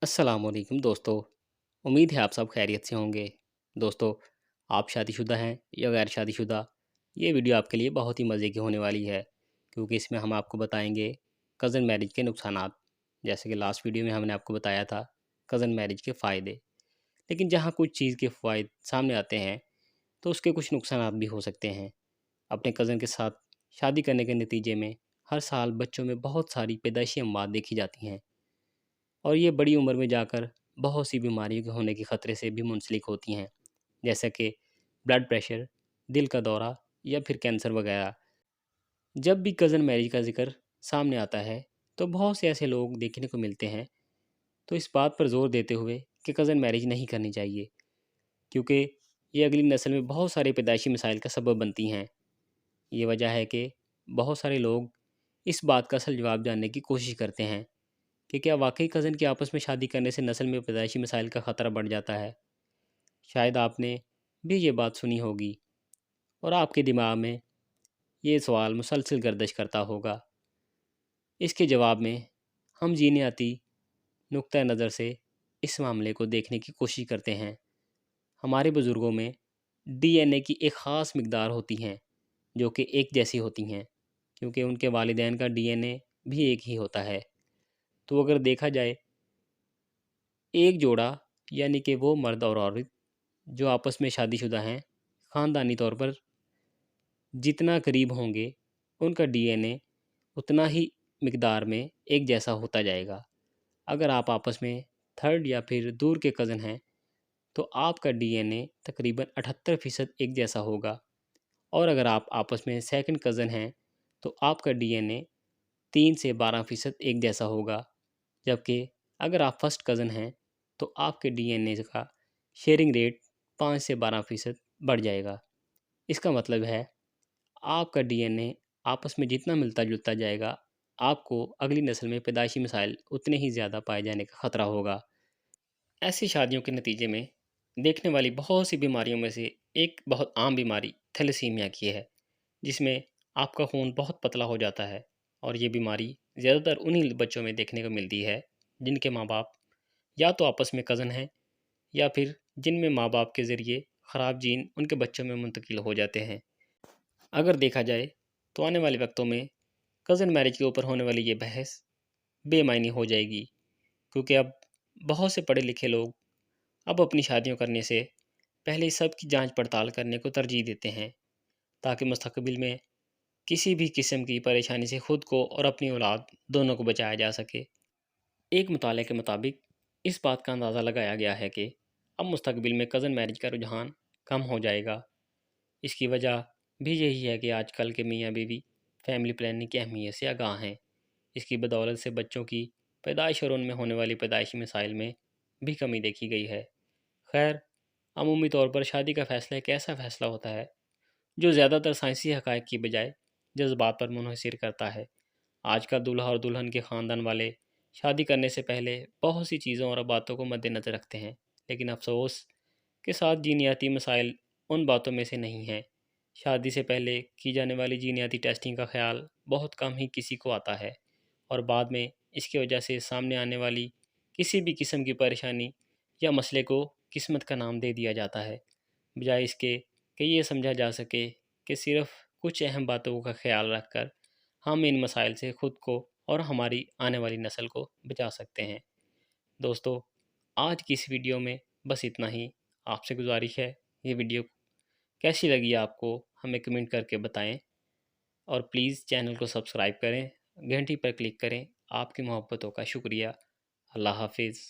अस्सलाम वालेकुम दोस्तों। उम्मीद है आप सब खैरियत से होंगे। दोस्तों, आप शादीशुदा हैं या गैर शादीशुदा, ये वीडियो आपके लिए बहुत ही मज़े की होने वाली है, क्योंकि इसमें हम आपको बताएंगे कज़न मैरिज के नुकसानात। जैसे कि लास्ट वीडियो में हमने आपको बताया था कज़न मैरिज के फ़ायदे, लेकिन जहाँ कुछ चीज़ के फ़ायदे सामने आते हैं तो उसके कुछ नुकसानात भी हो सकते हैं। अपने कज़न के साथ शादी करने के नतीजे में हर साल बच्चों में बहुत सारी पैदाइशी अमवात देखी जाती हैं, और ये बड़ी उम्र में जाकर बहुत सी बीमारियों के होने के ख़तरे से भी मुंसलिक होती हैं, जैसे कि ब्लड प्रेशर, दिल का दौरा या फिर कैंसर वगैरह। जब भी कज़न मैरिज का ज़िक्र सामने आता है तो बहुत से ऐसे लोग देखने को मिलते हैं तो इस बात पर ज़ोर देते हुए कि कज़न मैरिज नहीं करनी चाहिए, क्योंकि ये अगली नस्ल में बहुत सारे पैदाइशी मसाइल का सबब बनती हैं। ये वजह है कि बहुत सारे लोग इस बात का असल जवाब जानने की कोशिश करते हैं कि क्या वाकई कज़न की आपस में शादी करने से नस्ल में पैदाइशी मसाइल का ख़तरा बढ़ जाता है। शायद आपने भी ये बात सुनी होगी और आपके दिमाग में ये सवाल मुसलसल गर्दिश करता होगा। इसके जवाब में हम जीनियाती नुक्ता नज़र से इस मामले को देखने की कोशिश करते हैं। हमारे बुज़ुर्गों में डीएनए की एक ख़ास मकदार होती हैं जो कि एक जैसी होती हैं, क्योंकि उनके वालिदैन का डीएनए भी एक ही होता है। तो अगर देखा जाए, एक जोड़ा यानी कि वो मर्द और औरत जो आपस में शादीशुदा हैं, ख़ानदानी तौर पर जितना करीब होंगे उनका डीएनए उतना ही मिकदार में एक जैसा होता जाएगा। अगर आप आपस में थर्ड या फिर दूर के कज़न हैं तो आपका डीएनए तकरीबन 78% एक जैसा होगा, और अगर आप आपस में सेकंड कज़न हैं तो आपका डीएनए 3 से 12% एक जैसा होगा। जबकि अगर आप फर्स्ट कज़न हैं तो आपके डीएनए का शेयरिंग रेट 5 से 12% बढ़ जाएगा। इसका मतलब है आपका डीएनए आपस में जितना मिलता जुलता जाएगा, आपको अगली नस्ल में पैदाइशी मसाइल उतने ही ज़्यादा पाए जाने का ख़तरा होगा। ऐसी शादियों के नतीजे में देखने वाली बहुत सी बीमारियों में से एक बहुत आम बीमारी थैलेसीमिया की है, जिसमें आपका खून बहुत पतला हो जाता है। और ये बीमारी ज़्यादातर उन्हीं बच्चों में देखने को मिलती है जिनके माँ बाप या तो आपस में कज़न हैं या फिर जिनमें माँ बाप के ज़रिए ख़राब जीन उनके बच्चों में मुंतकिल हो जाते हैं। अगर देखा जाए तो आने वाले वक्तों में कज़न मैरिज के ऊपर होने वाली ये बहस बेमायनी हो जाएगी, क्योंकि अब बहुत से पढ़े लिखे लोग अब अपनी शादियों करने से पहले सब की जांच पड़ताल करने को तरजीह देते हैं, ताकि मुस्तकबिल में किसी भी किस्म की परेशानी से खुद को और अपनी औलाद दोनों को बचाया जा सके। एक मुताले के मुताबिक इस बात का अंदाज़ा लगाया गया है कि अब मुस्तकबिल में कज़न मैरिज का रुझान कम हो जाएगा। इसकी वजह भी यही है कि आजकल के मियाँ बीवी फैमिली प्लानिंग की अहमियत से आगाह हैं। इसकी बदौलत से बच्चों की पैदाइश और उनमें होने वाली पैदाइशी मसाइल में भी कमी देखी गई है। खैर, अमूमी तौर पर शादी का फ़ैसला एक ऐसा फ़ैसला होता है जो ज़्यादातर साइंसी हक़ाइक़ की बजाय जज्बात पर मुनहसर करता है। आज का दूल्हा और दुल्हन के ख़ानदान वाले शादी करने से पहले बहुत सी चीज़ों और बातों को मद्देनज़र रखते हैं, लेकिन अफसोस के साथ जीनियाती मसाइल उन बातों में से नहीं हैं। शादी से पहले की जाने वाली जीनियाती टेस्टिंग का ख्याल बहुत कम ही किसी को आता है, और बाद में इसकी वजह से सामने आने वाली किसी भी किस्म की परेशानी या मसले को किस्मत का नाम दे दिया जाता है, बजाय इसके कि ये समझा जा सके कि सिर्फ़ कुछ अहम बातों का ख्याल रखकर हम इन मसाइल से ख़ुद को और हमारी आने वाली नस्ल को बचा सकते हैं। दोस्तों, आज की इस वीडियो में बस इतना ही। आपसे गुजारिश है, ये वीडियो कैसी लगी आपको हमें कमेंट करके बताएं, और प्लीज़ चैनल को सब्सक्राइब करें, घंटी पर क्लिक करें। आपकी मोहब्बतों का शुक्रिया। अल्लाह हाफिज़।